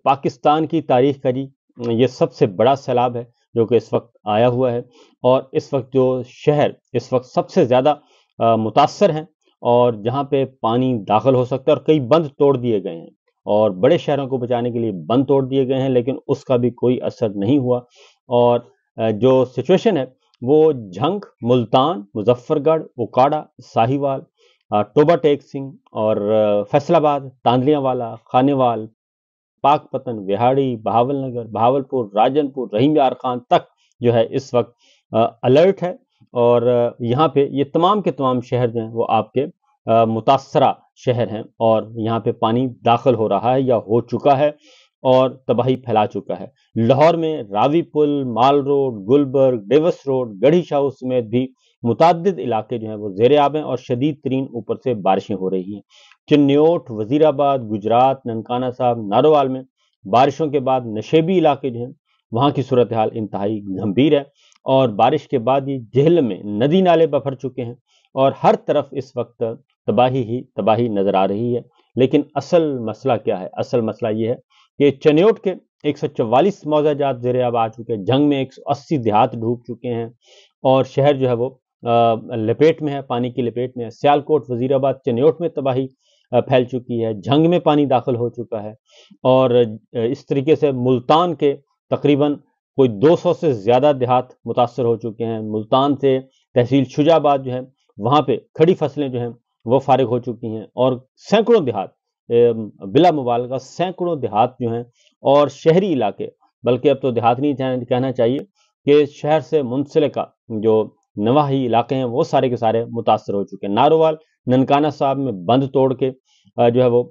پاکستان کی تاریخ کا جی یہ سب سے بڑا سیلاب ہے جو کہ اس وقت آیا ہوا ہے، اور اس وقت جو شہر اس وقت سب سے زیادہ متاثر ہیں اور جہاں پہ پانی داخل ہو سکتا ہے، اور کئی بند توڑ دیے گئے ہیں اور بڑے شہروں کو بچانے کے لیے بند توڑ دیے گئے ہیں، لیکن اس کا بھی کوئی اثر نہیں ہوا۔ اور جو سچویشن ہے وہ جھنگ، ملتان، مظفر گڑھ، اوکاڑا، ساہیوال، ٹوبہ ٹیک سنگھ اور فیصل آباد، تاندلیاں والا، خانیوال، پاک پتن، وہاڑی، بہاول نگر، بہاولپور، راجن پور، رحیم یار خان تک جو ہے اس وقت الرٹ ہے، اور یہاں پہ یہ تمام کے تمام شہر جو ہیں وہ آپ کے متاثرہ شہر ہیں، اور یہاں پہ پانی داخل ہو رہا ہے یا ہو چکا ہے اور تباہی پھیلا چکا ہے۔ لاہور میں راوی پل، مال روڈ، گلبرگ، ڈیوس روڈ، گڑھی شاہو سمیت بھی متعدد علاقے جو ہیں وہ زیر آب ہیں، اور شدید ترین اوپر سے بارشیں ہو رہی ہیں۔ چنیوٹ، وزیر آباد، گجرات، ننکانہ صاحب، ناروال میں بارشوں کے بعد نشیبی علاقے جو ہیں وہاں کی صورتحال انتہائی گھمبیر ہے، اور بارش کے بعد یہ جہلم میں ندی نالے بفر چکے ہیں، اور ہر طرف اس وقت تباہی ہی تباہی نظر آ رہی ہے۔ لیکن اصل مسئلہ کیا ہے؟ اصل مسئلہ یہ ہے کہ چنیوٹ کے 144 موضع جات زیر آب آ چکے ہیں، جنگ میں 180 دیہات ڈوب چکے ہیں، اور شہر جو ہے وہ لپیٹ میں ہے، پانی کی لپیٹ میں ہے۔ سیالکوٹ، وزیر آباد، چنیوٹ میں تباہی پھیل چکی ہے، جھنگ میں پانی داخل ہو چکا ہے، اور اس طریقے سے ملتان کے تقریباً کوئی 200 سے زیادہ دیہات متاثر ہو چکے ہیں۔ ملتان سے تحصیل شجاع آباد جو ہے وہاں پہ کھڑی فصلیں جو ہیں وہ فارغ ہو چکی ہیں، اور سینکڑوں دیہات، بلا مبالغہ سینکڑوں دیہات جو ہیں اور شہری علاقے، بلکہ اب تو دیہات نہیں کہنا چاہیے کہ شہر سے منسلکہ جو نواحی علاقے ہیں وہ سارے کے سارے متاثر ہو چکے ہیں۔ ناروال، ننکانہ صاحب میں بند توڑ کے جو ہے وہ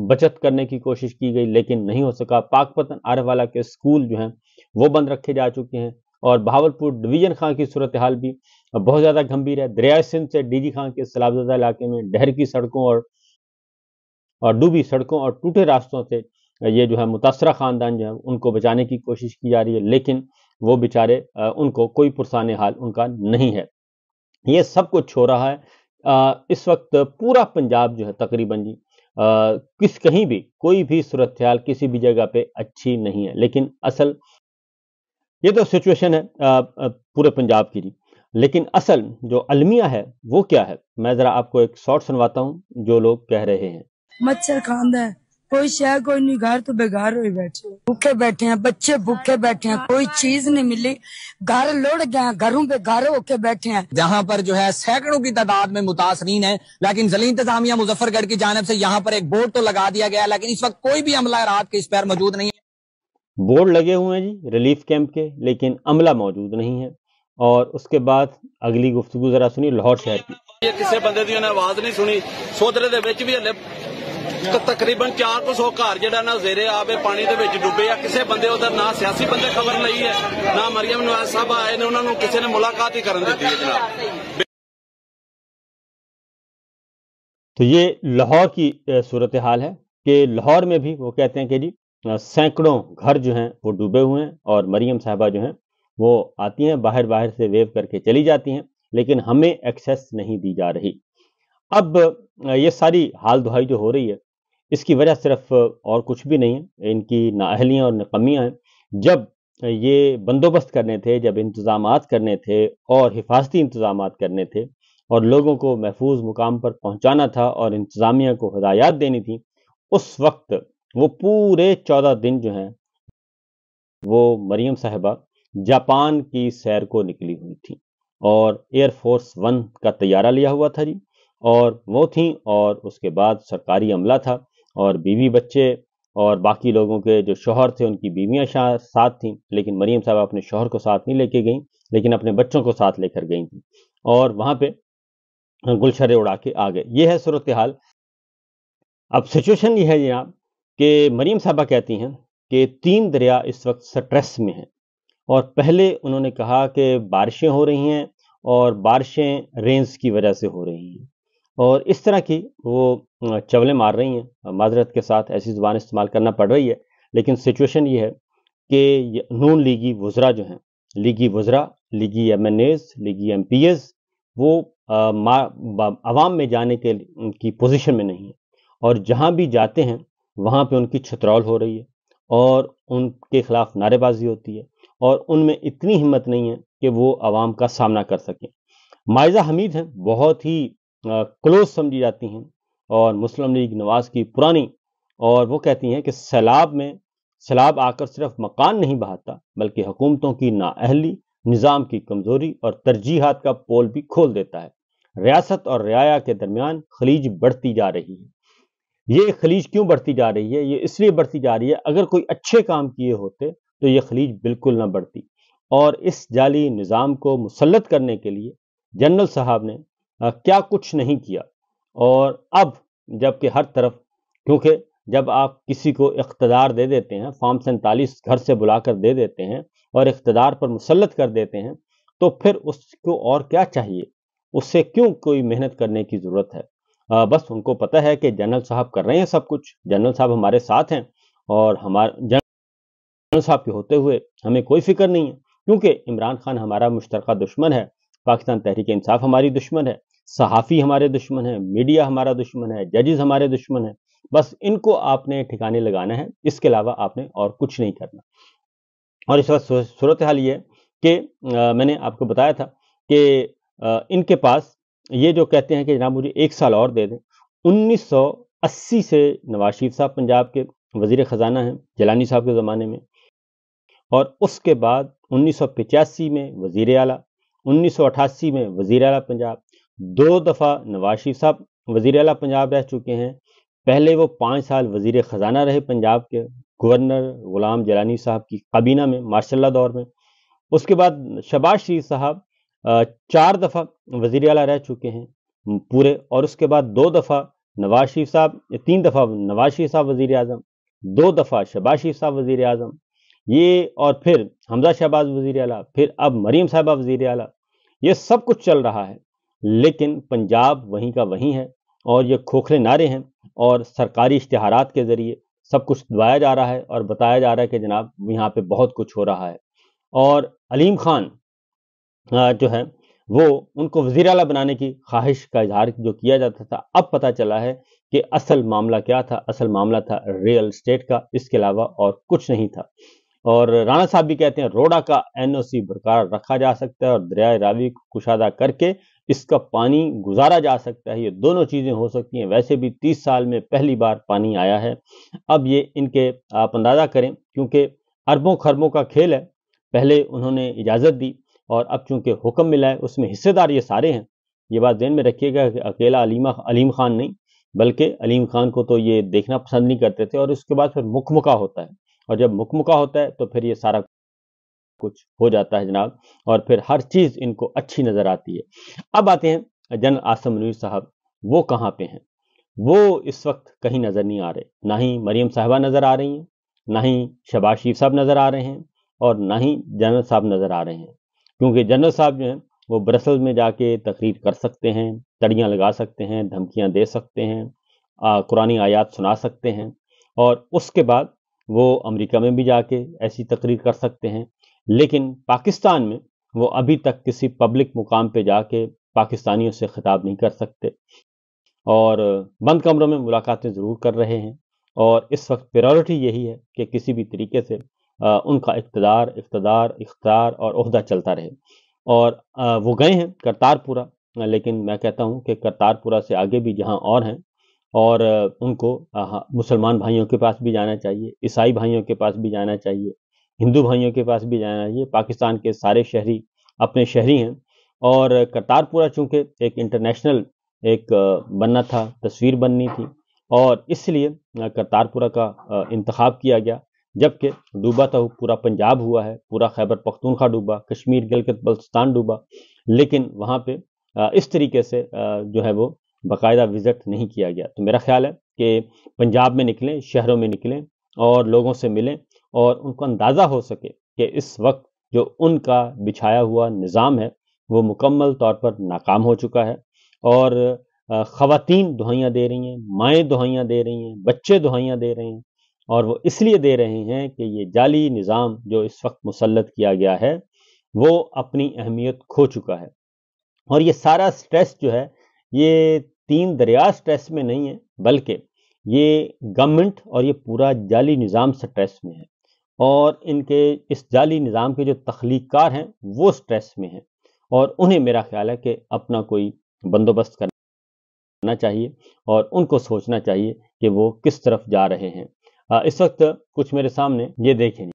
بچت کرنے کی کوشش کی گئی لیکن نہیں ہو سکا۔ پاک پتن، عارف والا کے اسکول جو ہیں وہ بند رکھے جا چکے ہیں، اور بہاولپور ڈویژن خان کی صورتحال بھی بہت زیادہ گھمبیر ہے۔ دریائے سندھ سے ڈی جی خان کے سیلاب زدہ علاقے میں ڈہر کی سڑکوں اور ڈوبی سڑکوں اور ٹوٹے راستوں سے یہ جو ہے متاثرہ خاندان جو ہیں ان کو بچانے کی کوشش کی جا رہی ہے، لیکن وہ بیچارے ان کو کوئی پرسان حال ان کا نہیں ہے۔ یہ سب کچھ ہو رہا ہے اس وقت پورا پنجاب جو ہے تقریباً جی کہیں بھی کوئی بھی صورتحال کسی بھی جگہ پہ اچھی نہیں ہے، لیکن اصل یہ تو سچویشن ہے پورے پنجاب کی جی، لیکن اصل جو المیہ ہے وہ کیا ہے؟ میں ذرا آپ کو ایک شارٹ سنواتا ہوں جو لوگ کہہ رہے ہیں۔ مچھر کھاندا ہے، کوئی شے کوئی نہیں، گھر تو بےگار ہوئے بیٹھے، بھوکے بیٹھے ہیں، بچے بھوکے بیٹھے ہیں، کوئی چیز نہیں ملی، گھر لڑ گئے، گھروں پہ گھر ہو کے بیٹھے ہیں۔ جہاں پر جو ہے سینکڑوں کی تعداد میں متاثرین ہیں، لیکن ضلعی انتظامیہ مظفر گڑھ کی جانب سے یہاں پر ایک بورڈ تو لگا دیا گیا ہے، لیکن اس وقت کوئی بھی عملہ رات کے اس پر موجود نہیں ہے۔ بورڈ لگے ہوئے ہیں جی ریلیف کیمپ کے، لیکن عملہ موجود نہیں ہے۔ اور اس کے بعد اگلی گفتگو ذرا سنی لاہور شہر کی۔ یہ کسی بندے دی انہیں آواز نہیں سنی، سودرے دے وچ بھی ہلے تقریباً 400 گھر جڑا نا زیر آب پانی دے وچ ڈوبے، کسی بندے ادھر نہ سیاسی بندے خبر لئی ہے، نہ مریم نواز صاحب آئے نے، انہوں نے کسی نے ملاقات ہی کرن دیتی ہے جناب۔ تو یہ لاہور کی صورتحال ہے کہ لاہور میں بھی وہ کہتے ہیں کہ جی سینکڑوں گھر جو ہیں وہ ڈوبے ہوئے ہیں، اور مریم صاحبہ جو ہیں وہ آتی ہیں باہر سے ویو کر کے چلی جاتی ہیں، لیکن ہمیں ایکسیس نہیں دی جا رہی۔ اب یہ ساری حال دہائی جو ہو رہی ہے اس کی وجہ صرف اور کچھ بھی نہیں ہے، ان کی نااہلیاں اور ناکامیاں ہیں۔ جب یہ بندوبست کرنے تھے، جب انتظامات کرنے تھے اور حفاظتی انتظامات کرنے تھے اور لوگوں کو محفوظ مقام پر پہنچانا تھا اور انتظامیہ کو ہدایات دینی تھی، اس وقت وہ پورے 14 دن جو ہیں وہ مریم صاحبہ جاپان کی سیر کو نکلی ہوئی تھی، اور ایئر فورس 1 کا طیارہ لیا ہوا تھا جی، اور وہ تھیں، اور اس کے بعد سرکاری عملہ تھا، اور بیوی بچے اور باقی لوگوں کے جو شوہر تھے ان کی بیویاں ساتھ تھیں، لیکن مریم صاحبہ اپنے شوہر کو ساتھ نہیں لے کے گئیں، لیکن اپنے بچوں کو ساتھ لے کر گئی تھیں، اور وہاں پہ گلشرے اڑا کے آ گئے۔ یہ ہے صورتحال۔ اب سچویشن یہ ہے جناب کہ مریم صاحبہ کہتی ہیں کہ 3 دریا اس وقت سٹریس میں ہیں، اور پہلے انہوں نے کہا کہ بارشیں ہو رہی ہیں اور بارشیں رینز کی وجہ سے ہو رہی ہیں، اور اس طرح کی وہ چولیں مار رہی ہیں، معذرت کے ساتھ ایسی زبان استعمال کرنا پڑ رہی ہے، لیکن سچویشن یہ ہے کہ نون لیگی وزراء جو ہیں، لیگی وزراء، لیگی ایم این ایز، لیگی ایم پی ایز، وہ عوام میں جانے کی پوزیشن میں نہیں ہے، اور جہاں بھی جاتے ہیں وہاں پہ ان کی چھترول ہو رہی ہے، اور ان کے خلاف نعرے بازی ہوتی ہے اور ان میں اتنی ہمت نہیں ہے کہ وہ عوام کا سامنا کر سکیں۔ مائزہ حمید ہیں، بہت ہی کلوز سمجھی جاتی ہیں اور مسلم لیگ نواز کی پرانی، اور وہ کہتی ہیں کہ سیلاب آ کر صرف مکان نہیں بہاتا بلکہ حکومتوں کی نااہلی، نظام کی کمزوری اور ترجیحات کا پول بھی کھول دیتا ہے۔ ریاست اور رعایا کے درمیان خلیج بڑھتی جا رہی ہے۔ یہ خلیج کیوں بڑھتی جا رہی ہے؟ یہ اس لیے بڑھتی جا رہی ہے، اگر کوئی اچھے کام کیے ہوتے تو یہ خلیج بالکل نہ بڑھتی۔ اور اس جعلی نظام کو مسلط کرنے کے لیے جنرل صاحب نے کیا کچھ نہیں کیا۔ اور اب جب کہ ہر طرف، کیونکہ جب آپ کسی کو اقتدار دے دیتے ہیں، فارم 47 گھر سے بلا کر دے دیتے ہیں اور اقتدار پر مسلط کر دیتے ہیں، تو پھر اس کو اور کیا چاہیے؟ اس سے کیوں کوئی محنت کرنے کی ضرورت ہے؟ بس ان کو پتہ ہے کہ جنرل صاحب کر رہے ہیں سب کچھ، جنرل صاحب ہمارے ساتھ ہیں، اور جنرل صاحب کے ہوتے ہوئے ہمیں کوئی فکر نہیں ہے، کیونکہ عمران خان ہمارا مشترکہ دشمن ہے، پاکستان تحریک انصاف ہماری دشمن ہے، صحافی ہمارے دشمن ہیں، میڈیا ہمارا دشمن ہے، ججز ہمارے دشمن ہیں۔ بس ان کو آپ نے ٹھکانے لگانا ہے، اس کے علاوہ آپ نے اور کچھ نہیں کرنا۔ اور اس وقت صورتحال یہ ہے کہ میں نے آپ کو بتایا تھا کہ ان کے پاس یہ جو کہتے ہیں کہ جناب مجھے 1 سال اور دے دیں۔ 1980 سے نواز شریف صاحب پنجاب کے وزیر خزانہ ہیں، جیلانی صاحب کے زمانے میں، اور اس کے بعد 1985 میں وزیر اعلیٰ، 1988 میں وزیر اعلیٰ پنجاب، 2 دفعہ نواز شریف صاحب وزیر اعلیٰ پنجاب رہ چکے ہیں۔ پہلے وہ 5 سال وزیر خزانہ رہے پنجاب کے، گورنر غلام جیلانی صاحب کی کابینہ میں مارشل اللہ دور میں۔ اس کے بعد شہباز شریف صاحب 4 دفعہ وزیر اعلیٰ رہ چکے ہیں پورے، اور اس کے بعد 2 دفعہ نواز شریف صاحب، 3 دفعہ نواز شریف صاحب وزیر اعظم، 2 دفعہ شہباز شریف صاحب وزیر اعظم، یہ، اور پھر حمزہ شہباز وزیر اعلیٰ، پھر اب مریم صاحبہ وزیر اعلیٰ۔ یہ سب کچھ چل رہا ہے، لیکن پنجاب وہیں کا وہیں ہے، اور یہ کھوکھلے نعرے ہیں اور سرکاری اشتہارات کے ذریعے سب کچھ دبایا جا رہا ہے اور بتایا جا رہا ہے کہ جناب یہاں پہ بہت کچھ ہو رہا ہے۔ اور علیم خان جو ہے وہ ان کو وزیر اعلیٰ بنانے کی خواہش کا اظہار جو کیا جاتا تھا، اب پتہ چلا ہے کہ اصل معاملہ کیا تھا؟ اصل معاملہ تھا ریئل اسٹیٹ کا، اس کے علاوہ اور کچھ نہیں تھا۔ اور رانا صاحب بھی کہتے ہیں روڑا کا NOC برقرار رکھا جا سکتا ہے اور دریائے راوی کو کشادہ کر کے اس کا پانی گزارا جا سکتا ہے، یہ دونوں چیزیں ہو سکتی ہیں۔ ویسے بھی 30 سال میں پہلی بار پانی آیا ہے۔ اب یہ ان کے آپ اندازہ کریں، کیونکہ اربوں خربوں کا کھیل ہے، پہلے انہوں نے اجازت دی اور اب چونکہ حکم ملا ہے، اس میں حصے دار یہ سارے ہیں۔ یہ بات ذہن میں رکھیے گا کہ اکیلا علیم خان نہیں، بلکہ علیم خان کو تو یہ دیکھنا پسند نہیں کرتے تھے، اور اس کے بعد پھر مکمکا ہوتا ہے، اور جب مکمکا ہوتا ہے تو پھر یہ سارا کچھ ہو جاتا ہے جناب، اور پھر ہر چیز ان کو اچھی نظر آتی ہے۔ اب آتے ہیں جنرل عاصم منیر صاحب، وہ کہاں پہ ہیں؟ وہ اس وقت کہیں نظر نہیں آ رہے، نہ ہی مریم صاحبہ نظر آ رہی ہیں، نہ ہی شہباز شریف صاحب نظر آ رہے ہیں، اور نہ ہی جنرل صاحب نظر آ رہے ہیں، کیونکہ جنرل صاحب جو ہیں وہ برسلز میں جا کے تقریر کر سکتے ہیں، تڑیاں لگا سکتے ہیں، دھمکیاں دے سکتے ہیں، قرآنی آیات سنا سکتے ہیں، اور اس کے بعد وہ امریکہ میں بھی جا کے ایسی تقریر کر سکتے ہیں، لیکن پاکستان میں وہ ابھی تک کسی پبلک مقام پہ جا کے پاکستانیوں سے خطاب نہیں کر سکتے، اور بند کمروں میں ملاقاتیں ضرور کر رہے ہیں، اور اس وقت پریورٹی یہی ہے کہ کسی بھی طریقے سے ان کا اقتدار اور عہدہ چلتا رہے۔ اور وہ گئے ہیں کرتارپورہ، لیکن میں کہتا ہوں کہ کرتارپورہ سے آگے بھی جہاں اور ہیں، اور ان کو مسلمان بھائیوں کے پاس بھی جانا چاہیے، عیسائی بھائیوں کے پاس بھی جانا چاہیے، ہندو بھائیوں کے پاس بھی جانا چاہیے۔ پاکستان کے سارے شہری اپنے شہری ہیں، اور کرتارپورہ چونکہ ایک انٹرنیشنل ایک بننا تھا، تصویر بننی تھی، اور اس لیے کرتارپورہ کا انتخاب کیا گیا، جبکہ ڈوبا تو پورا پنجاب ہوا ہے، پورا خیبر پختونخوا ڈوبا، کشمیر گلگت بلتستان ڈوبا، لیکن وہاں پہ اس طریقے سے جو ہے وہ باقاعدہ وزٹ نہیں کیا گیا۔ تو میرا خیال ہے کہ پنجاب میں نکلیں، شہروں میں نکلیں، اور لوگوں سے ملیں، اور ان کو اندازہ ہو سکے کہ اس وقت جو ان کا بچھایا ہوا نظام ہے وہ مکمل طور پر ناکام ہو چکا ہے، اور خواتین دہائیاں دے رہی ہیں، مائیں دہائیاں دے رہی ہیں، بچے دہائیاں دے رہے ہیں، اور وہ اس لیے دے رہے ہیں کہ یہ جعلی نظام جو اس وقت مسلط کیا گیا ہے وہ اپنی اہمیت کھو چکا ہے۔ اور یہ سارا سٹریس جو ہے، یہ 3 دریا سٹریس میں نہیں ہے، بلکہ یہ گورنمنٹ اور یہ پورا جعلی نظام سٹریس میں ہے، اور ان کے اس جعلی نظام کے جو تخلیق کار ہیں وہ سٹریس میں ہیں، اور انہیں میرا خیال ہے کہ اپنا کوئی بندوبست کرنا چاہیے اور ان کو سوچنا چاہیے کہ وہ کس طرف جا رہے ہیں۔ اس وقت کچھ میرے سامنے یہ دیکھیں،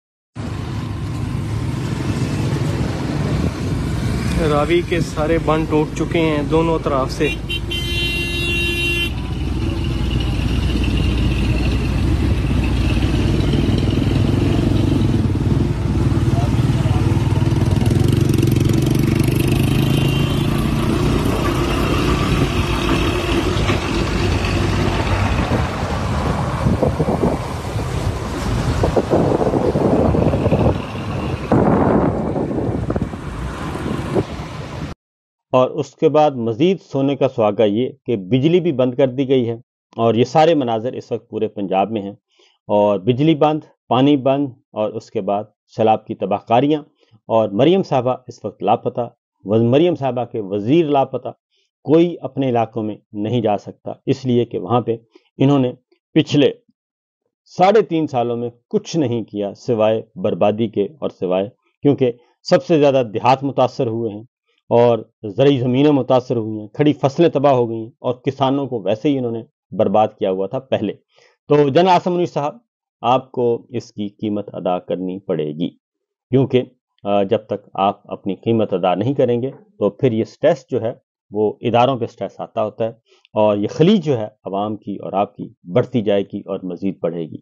راوی کے سارے بند ٹوٹ چکے ہیں دونوں طرف سے۔ اور اس کے بعد مزید سونے کا سہاگا یہ کہ بجلی بھی بند کر دی گئی ہے، اور یہ سارے مناظر اس وقت پورے پنجاب میں ہیں، اور بجلی بند، پانی بند، اور اس کے بعد سیلاب کی تباہ کاریاں، اور مریم صاحبہ اس وقت لاپتہ، مریم صاحبہ کے وزیر لاپتہ، کوئی اپنے علاقوں میں نہیں جا سکتا، اس لیے کہ وہاں پہ انہوں نے پچھلے 3.5 سالوں میں کچھ نہیں کیا سوائے بربادی کے، اور سوائے کیونکہ سب سے زیادہ دیہات متاثر ہوئے ہیں، اور زرعی زمینیں متاثر ہوئی ہیں، کھڑی فصلیں تباہ ہو گئی ہیں، اور کسانوں کو ویسے ہی انہوں نے برباد کیا ہوا تھا پہلے۔ تو جنرل عاصم منیر صاحب، آپ کو اس کی قیمت ادا کرنی پڑے گی، کیونکہ جب تک آپ اپنی قیمت ادا نہیں کریں گے تو پھر یہ سٹریس جو ہے وہ اداروں پہ سٹریس آتا ہوتا ہے، اور یہ خلیج جو ہے عوام کی اور آپ کی بڑھتی جائے گی اور مزید بڑھے گی۔